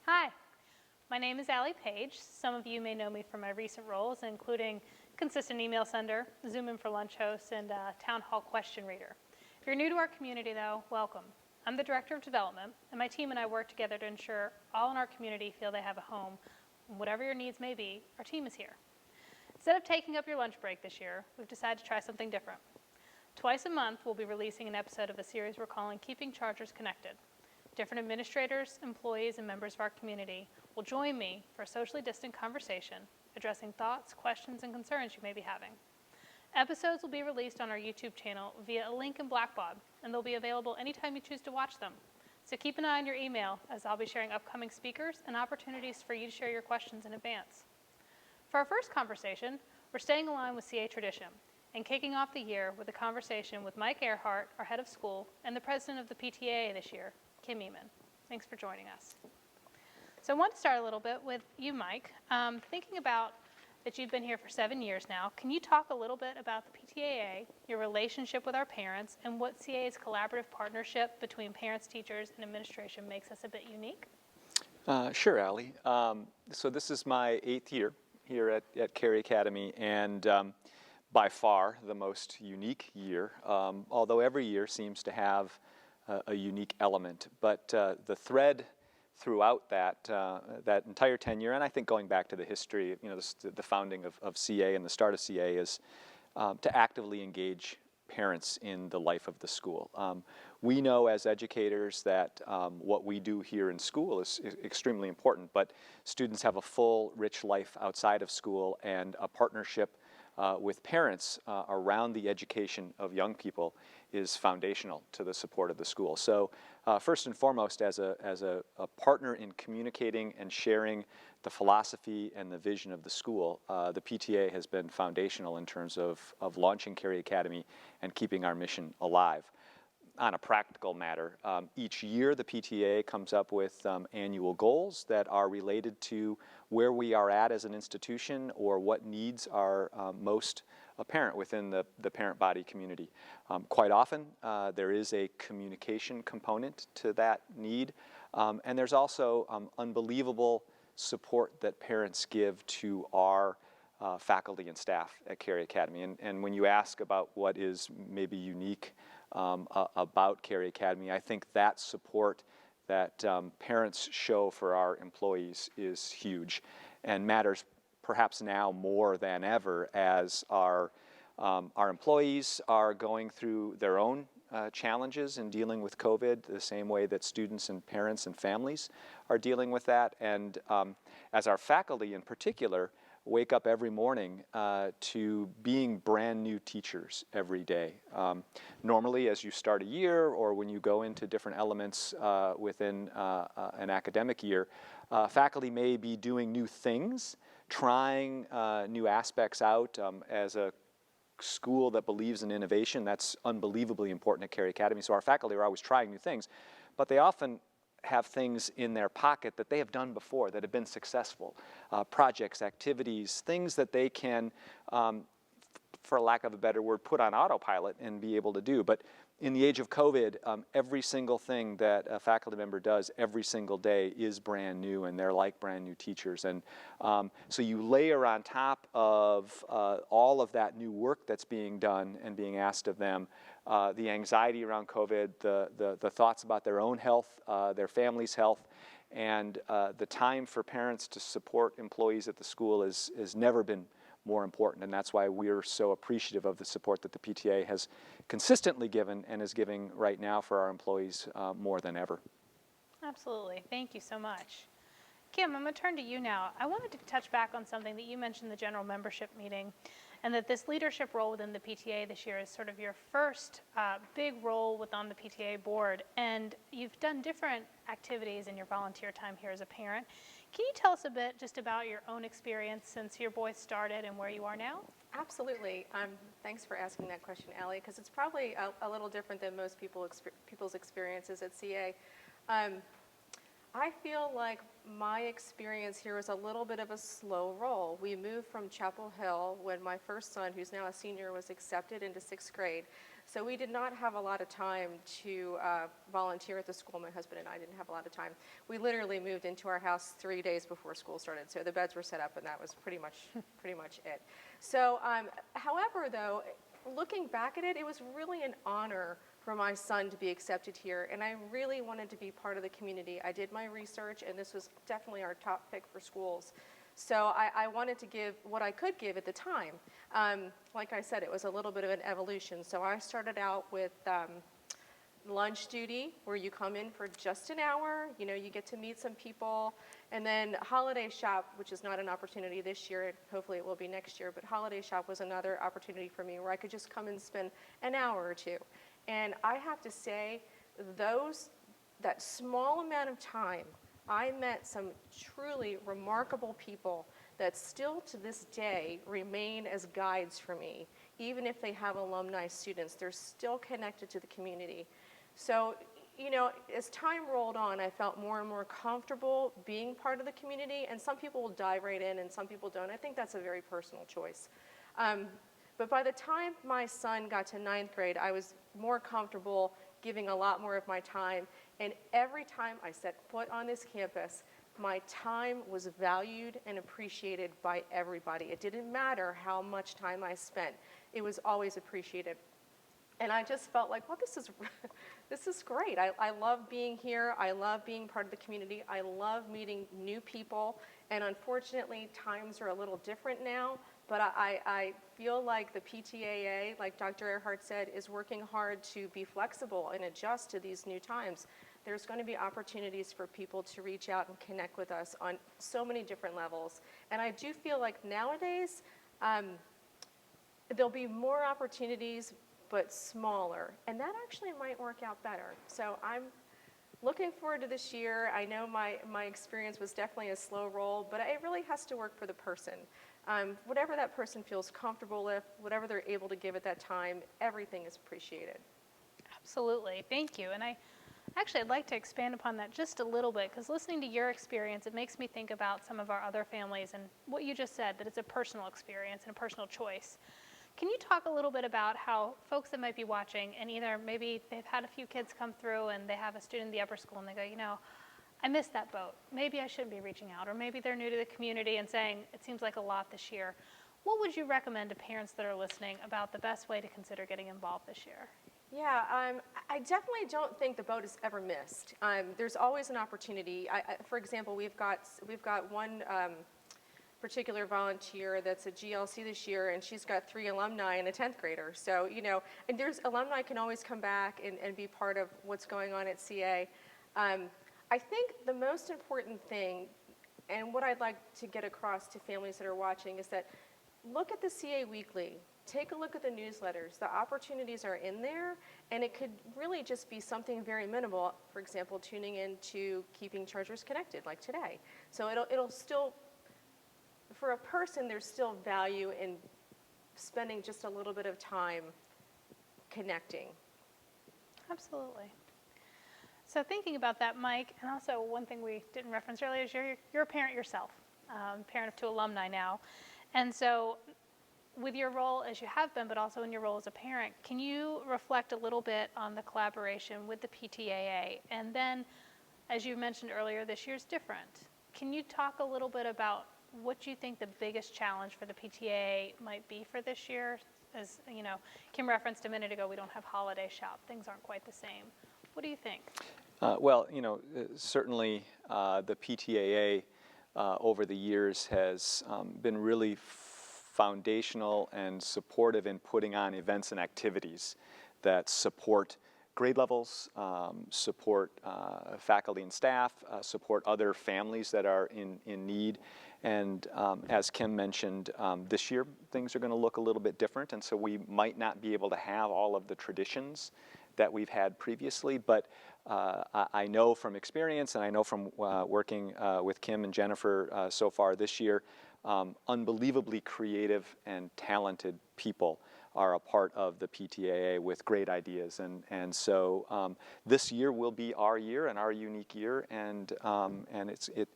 Hi, my name is Allie Page. Some of you may know me from my recent roles, including consistent email sender, Zoom in for lunch host, and town hall question reader. If you're new to our community though, welcome. I'm the Director of Development, and my team and I work together to ensure all in our community feel they have a home. And whatever your needs may be, our team is here. Instead of taking up your lunch break this year, we've decided to try something different. Twice a month, we'll be releasing an episode of a series we're calling Keeping Chargers Connected. Different administrators, employees, and members of our community will join me for a socially distant conversation, addressing thoughts, questions, and concerns you may be having. Episodes will be released on our YouTube channel via a link in Blackbaud, and they'll be available anytime you choose to watch them. So keep an eye on your email, as I'll be sharing upcoming speakers and opportunities for you to share your questions in advance. For our first conversation, we're staying aligned with CA tradition and kicking off the year with a conversation with Mike Earhart, our head of school, and the president of the PTAA this year, Kim Eman. Thanks for joining us. So I want to start a little bit with you, Mike. Thinking about that you've been here for 7 years now, can you talk a little bit about the PTAA, your relationship with our parents, and what CAA's collaborative partnership between parents, teachers, and administration makes us a bit unique? Sure, Allie. So this is my 8th year here at Carey Academy, and by far the most unique year, although every year seems to have a unique element. But the thread throughout that entire tenure, and I think going back to the history, the founding of CA and the start of CA, is to actively engage parents in the life of the school. We know as educators that what we do here in school is extremely important, but students have a full, rich life outside of school, and a partnership with parents around the education of young people is foundational to the support of the school. So first and foremost, as a partner in communicating and sharing the philosophy and the vision of the school, the PTA has been foundational in terms of launching Carey Academy and keeping our mission alive. On a practical matter, each year the PTA comes up with annual goals that are related to where we are at as an institution or what needs are most apparent within the parent body community. Quite often there is a communication component to that need, and there's also unbelievable support that parents give to our faculty and staff at Carey Academy. And when you ask about what is maybe unique about Carey Academy, I think that support that parents show for our employees is huge and matters perhaps now more than ever as our employees are going through their own challenges in dealing with COVID, the same way that students and parents and families are dealing with that, and as our faculty in particular wake up every morning to being brand new teachers every day. Normally, as you start a year or when you go into different elements within an academic year, faculty may be doing new things, trying new aspects out. As a school that believes in innovation, that's unbelievably important at Carey Academy. So our faculty are always trying new things, but they often have things in their pocket that they have done before that have been successful, projects, activities, things that they can, for lack of a better word, put on autopilot and be able to do. But in the age of COVID, every single thing that a faculty member does every single day is brand new, and they're like brand new teachers. And so you layer on top of all of that new work that's being done and being asked of them, the anxiety around COVID, the thoughts about their own health, their family's health, and the time for parents to support employees at the school has never been more important, and that's why we're so appreciative of the support that the PTA has consistently given and is giving right now for our employees more than ever. Absolutely. Thank you so much. Kim, I'm going to turn to you now. I wanted to touch back on something that you mentioned in the general membership meeting, and that this leadership role within the PTA this year is sort of your first big role within the PTA board, and you've done different activities in your volunteer time here as a parent. Can you tell us a bit just about your own experience since your boys started and where you are now? Absolutely. Thanks for asking that question, Allie, because it's probably a little different than most people's experiences at CA. Um, I feel like my experience here was a little bit of a slow roll. We moved from Chapel Hill when my first son, who's now a senior, was accepted into 6th grade. So we did not have a lot of time to volunteer at the school. My husband and I didn't have a lot of time. We literally moved into our house 3 days before school started. So the beds were set up, and that was pretty much it. So, however, though, looking back at it, it was really an honor for my son to be accepted here, and I really wanted to be part of the community. I did my research, and this was definitely our top pick for schools. So I wanted to give what I could give at the time. Like I said, it was a little bit of an evolution. So I started out with lunch duty, where you come in for just an hour, you know, you get to meet some people, and then holiday shop, which is not an opportunity this year, hopefully it will be next year, but holiday shop was another opportunity for me where I could just come and spend an hour or two. And I have to say, that small amount of time, I met some truly remarkable people that still to this day remain as guides for me. Even if they have alumni students, they're still connected to the community. So, you know, as time rolled on, I felt more and more comfortable being part of the community, and some people will dive right in and some people don't. I think that's a very personal choice. But by the time my son got to 9th grade, I was more comfortable giving a lot more of my time. And every time I set foot on this campus, my time was valued and appreciated by everybody. It didn't matter how much time I spent. It was always appreciated. And I just felt like, well, this is great. I love being here. I love being part of the community. I love meeting new people. And unfortunately, times are a little different now. But I feel like the PTAA, like Dr. Earhart said, is working hard to be flexible and adjust to these new times. There's going to be opportunities for people to reach out and connect with us on so many different levels. And I do feel like nowadays, there'll be more opportunities, but smaller. And that actually might work out better. So I'm looking forward to this year. I know my experience was definitely a slow roll, but it really has to work for the person. Whatever that person feels comfortable with, whatever they're able to give at that time, everything is appreciated. Absolutely, thank you. And I'd like to expand upon that just a little bit, because listening to your experience, it makes me think about some of our other families and what you just said, that it's a personal experience and a personal choice. Can you talk a little bit about how folks that might be watching, and either maybe they've had a few kids come through and they have a student in the upper school and they go, you know, I missed that boat. Maybe I shouldn't be reaching out. Or maybe they're new to the community and saying, it seems like a lot this year. What would you recommend to parents that are listening about the best way to consider getting involved this year? Yeah, I definitely don't think the boat is ever missed. There's always an opportunity. For example, we've got one particular volunteer that's a GLC this year, and she's got 3 alumni and a 10th grader. So, you know, and there's alumni can always come back and be part of what's going on at CA. I think the most important thing, and what I'd like to get across to families that are watching, is that look at the CA Weekly. Take a look at the newsletters. The opportunities are in there, and it could really just be something very minimal. For example, tuning in to Keeping Chargers Connected, like today. So it'll still, for a person, there's still value in spending just a little bit of time connecting. Absolutely. So thinking about that, Mike, and also one thing we didn't reference earlier is you're a parent yourself, parent of 2 alumni now. And so with your role as you have been, but also in your role as a parent, can you reflect a little bit on the collaboration with the PTAA? And then, as you mentioned earlier, this year's different. Can you talk a little bit about what you think the biggest challenge for the PTAA might be for this year? As you know, Kim referenced a minute ago, we don't have holiday shop. Things aren't quite the same. What do you think? Well, you know, certainly the PTAA over the years has been really foundational and supportive in putting on events and activities that support grade levels, support faculty and staff, support other families that are in need. And as Kim mentioned, this year things are going to look a little bit different, and so we might not be able to have all of the traditions that we've had previously, but I know from experience, and I know from working with Kim and Jennifer so far this year, unbelievably creative and talented people are a part of the PTAA with great ideas. And so this year will be our year and our unique year, and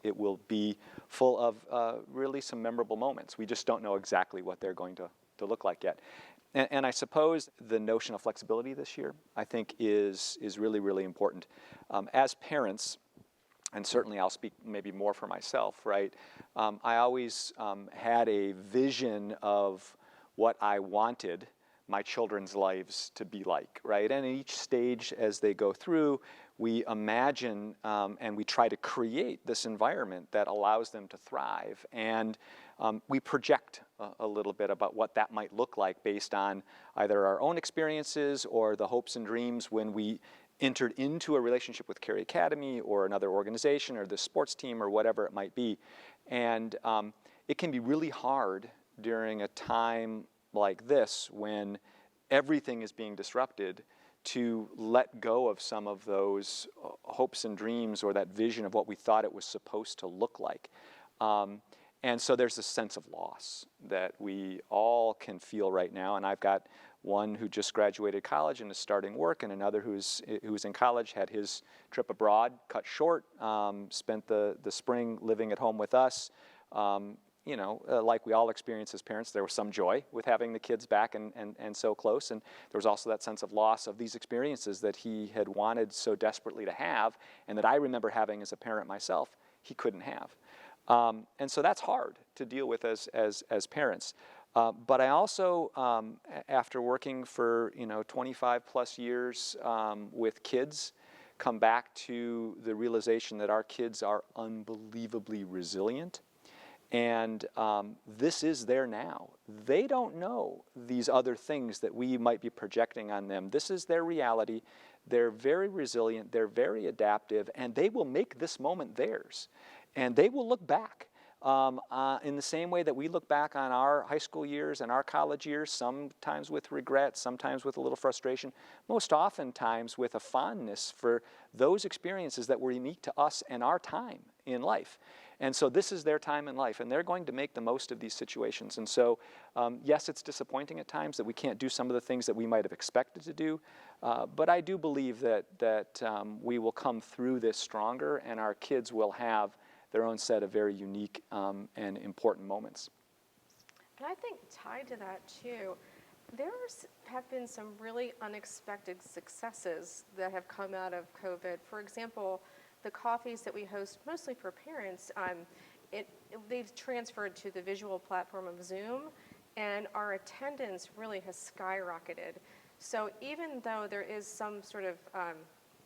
it will be full of really some memorable moments. We just don't know exactly what they're going to look like yet. And I suppose the notion of flexibility this year, I think, is really, really important. As parents, and certainly I'll speak maybe more for myself, right? I always had a vision of what I wanted my children's lives to be like, right? And each stage as they go through, we imagine and we try to create this environment that allows them to thrive. And we project a little bit about what that might look like based on either our own experiences or the hopes and dreams when we entered into a relationship with Carey Academy or another organization or the sports team or whatever it might be. And it can be really hard during a time like this when everything is being disrupted to let go of some of those hopes and dreams or that vision of what we thought it was supposed to look like. And so there's this sense of loss that we all can feel right now. And I've got one who just graduated college and is starting work, and another who's in college, had his trip abroad cut short, spent the spring living at home with us. Like we all experience as parents, there was some joy with having the kids back and so close. And there was also that sense of loss of these experiences that he had wanted so desperately to have, and that I remember having as a parent myself, he couldn't have. And so that's hard to deal with as parents. But I also, after working for 25 plus years with kids, come back to the realization that our kids are unbelievably resilient. And this is there now. They don't know these other things that we might be projecting on them. This is their reality. They're very resilient, they're very adaptive, and they will make this moment theirs. And they will look back in the same way that we look back on our high school years and our college years, sometimes with regret, sometimes with a little frustration, most oftentimes with a fondness for those experiences that were unique to us and our time in life. And so this is their time in life, and they're going to make the most of these situations. And so, yes, it's disappointing at times that we can't do some of the things that we might have expected to do, but I do believe that we will come through this stronger, and our kids will have their own set of very unique and important moments. And I think tied to that too, have been some really unexpected successes that have come out of COVID. For example, the coffees that we host mostly for parents, they've transferred to the visual platform of Zoom, and our attendance really has skyrocketed. So even though there is some sort of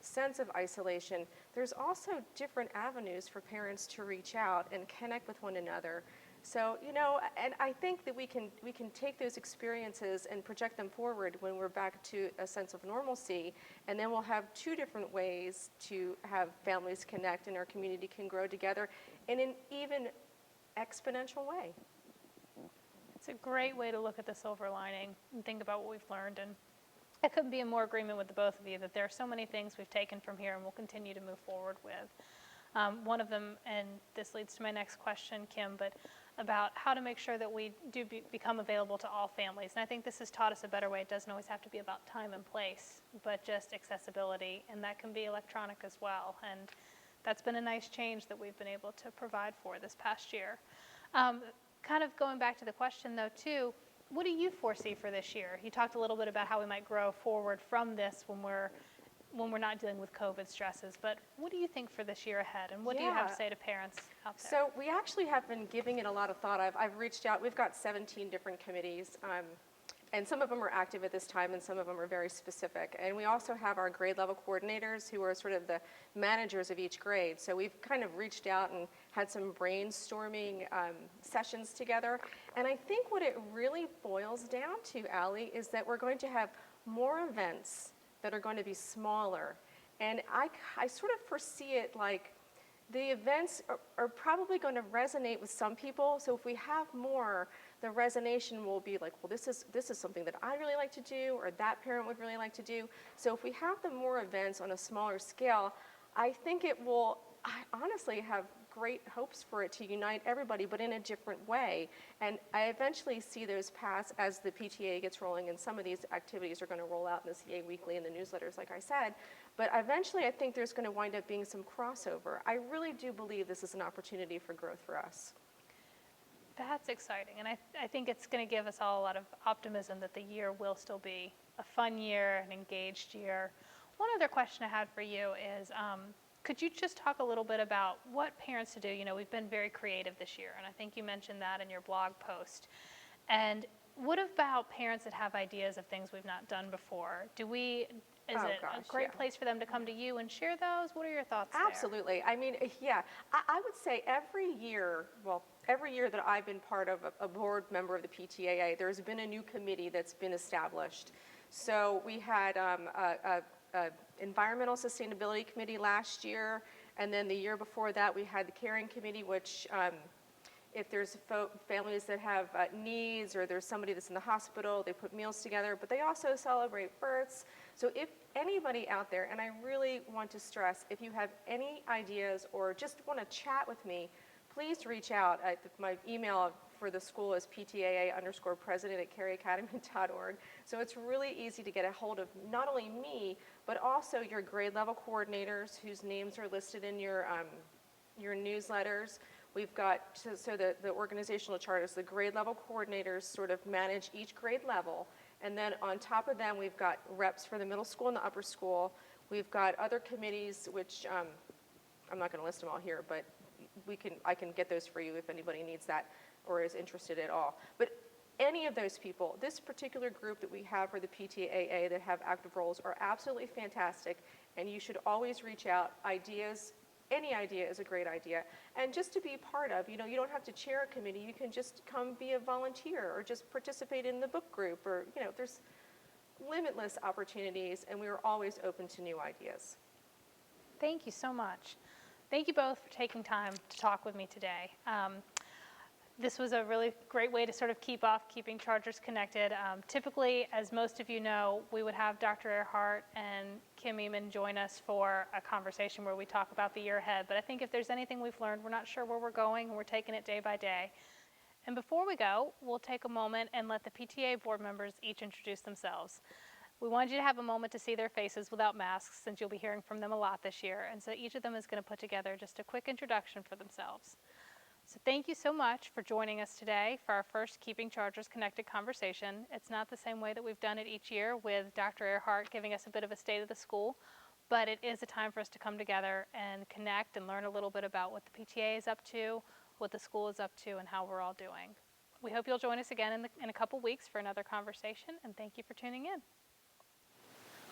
sense of isolation, there's also different avenues for parents to reach out and connect with one another. So, and I think that we can take those experiences and project them forward when we're back to a sense of normalcy, and then we'll have two different ways to have families connect and our community can grow together in an even exponential way. It's a great way to look at the silver lining and think about what we've learned. And I couldn't be in more agreement with the both of you that there are so many things we've taken from here and we'll continue to move forward with. One of them, and this leads to my next question, Kim, but about how to make sure that we do become available to all families. And I think this has taught us a better way. It doesn't always have to be about time and place, but just accessibility, and that can be electronic as well. And that's been a nice change that we've been able to provide for this past year. Kind of going back to the question, though, too, what do you foresee for this year? You talked a little bit about how we might grow forward from this when we're not dealing with COVID stresses, but what do you think for this year ahead, and what do you have to say to parents out there? So we actually have been giving it a lot of thought. I've reached out. We've got 17 different committees, and some of them are active at this time, and some of them are very specific. And we also have our grade level coordinators who are sort of the managers of each grade. So we've kind of reached out and had some brainstorming sessions together. And I think what it really boils down to, Allie, is that we're going to have more events that are going to be smaller. And I sort of foresee it like the events are probably going to resonate with some people. So if we have more, the resonation will be like, well, this is something that I really like to do, or that parent would really like to do. So if we have the more events on a smaller scale, I think it will honestly have great hopes for it to unite everybody, but in a different way. And I eventually see those paths as the PTA gets rolling, and some of these activities are going to roll out in the CA Weekly and the newsletters, like I said. But eventually, I think there's going to wind up being some crossover. I really do believe this is an opportunity for growth for us. That's exciting, and I think it's going to give us all a lot of optimism that the year will still be a fun year, an engaged year. One other question I had for you is, could you just talk a little bit about what parents to do? You know, we've been very creative this year, and I think you mentioned that in your blog post. And what about parents that have ideas of things we've not done before? Is it a great place for them to come to you and share those? What are your thoughts there? Absolutely. I mean, yeah, I would say every year that I've been part of a board member of the PTAA, there's been a new committee that's been established. So we had a environmental sustainability committee last year, and then the year before that we had the caring committee, which if there's families that have needs, or there's somebody that's in the hospital, they put meals together, but they also celebrate births. So if anybody out there, and I really want to stress, if you have any ideas or just want to chat with me, please reach out. My email for the school is ptaa_president@caryacademy.org. So it's really easy to get a hold of not only me, but also your grade level coordinators whose names are listed in your newsletters. We've got, so the organizational chart is the grade level coordinators sort of manage each grade level. And then on top of them, we've got reps for the middle school and the upper school. We've got other committees, which I'm not going to list them all here, but I can get those for you if anybody needs that or is interested at all. But any of those people, this particular group that we have for the PTAA that have active roles are absolutely fantastic, and you should always reach out. Ideas, any idea is a great idea. And just to be part of, you know, you don't have to chair a committee, you can just come be a volunteer or just participate in the book group, or, you know, there's limitless opportunities, and we are always open to new ideas. Thank you so much. Thank you both for taking time to talk with me today. This was a really great way to sort of keeping Chargers connected. Typically, as most of you know, we would have Dr. Earhart and Kim Eamon join us for a conversation where we talk about the year ahead. But I think if there's anything we've learned, we're not sure where we're going, and we're taking it day by day. And before we go, we'll take a moment and let the PTA board members each introduce themselves. We wanted you to have a moment to see their faces without masks, since you'll be hearing from them a lot this year. And so each of them is going to put together just a quick introduction for themselves. So thank you so much for joining us today for our first Keeping Chargers Connected conversation. It's not the same way that we've done it each year with Dr. Earhart giving us a bit of a state of the school, but it is a time for us to come together and connect and learn a little bit about what the PTA is up to, what the school is up to, and how we're all doing. We hope you'll join us again in a couple weeks for another conversation, and thank you for tuning in.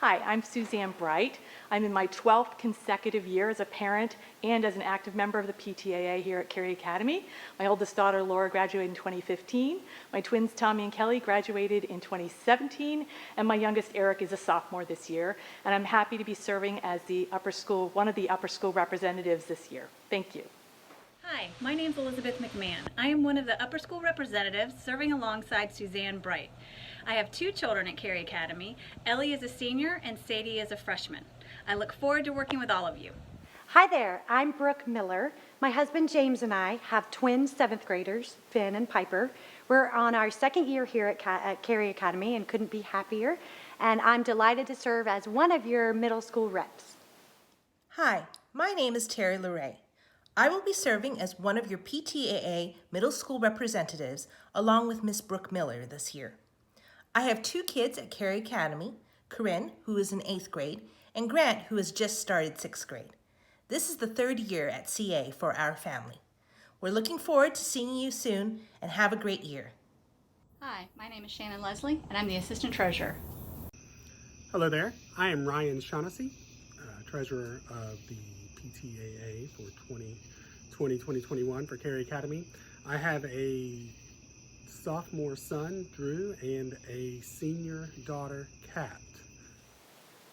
Hi, I'm Suzanne Bright. I'm in my 12th consecutive year as a parent and as an active member of the PTAA here at Cary Academy. My oldest daughter, Laura, graduated in 2015. My twins, Tommy and Kelly, graduated in 2017. And my youngest, Eric, is a sophomore this year. And I'm happy to be serving as one of the upper school representatives this year. Thank you. Hi, my name's Elizabeth McMahon. I am one of the upper school representatives serving alongside Suzanne Bright. I have two children at Cary Academy. Ellie is a senior and Sadie is a freshman. I look forward to working with all of you. Hi there, I'm Brooke Miller. My husband James and I have twin 7th graders, Finn and Piper. We're on our second year here at Cary Academy and couldn't be happier. And I'm delighted to serve as one of your middle school reps. Hi, my name is Terry LeRae. I will be serving as one of your PTAA middle school representatives along with Miss Brooke Miller this year. I have two kids at Cary Academy, Corinne, who is in 8th grade, and Grant, who has just started 6th grade. This is the 3rd year at CA for our family. We're looking forward to seeing you soon, and have a great year. Hi, my name is Shannon Leslie, and I'm the Assistant Treasurer. Hello there, I am Ryan Shaughnessy, Treasurer of the PTAA for 2020-2021 for Cary Academy. I have a sophomore son, Drew, and a senior daughter, Kat.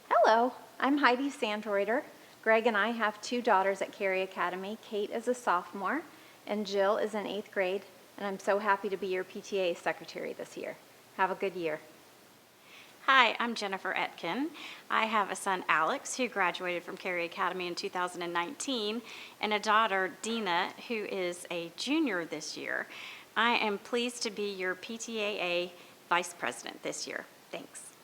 Hello, I'm Heidi Sandreuter. Greg and I have two daughters at Cary Academy. Kate is a sophomore, and Jill is in 8th grade, and I'm so happy to be your PTA secretary this year. Have a good year. Hi, I'm Jennifer Etkin. I have a son, Alex, who graduated from Cary Academy in 2019, and a daughter, Dina, who is a junior this year. I am pleased to be your PTAA Vice President this year. Thanks.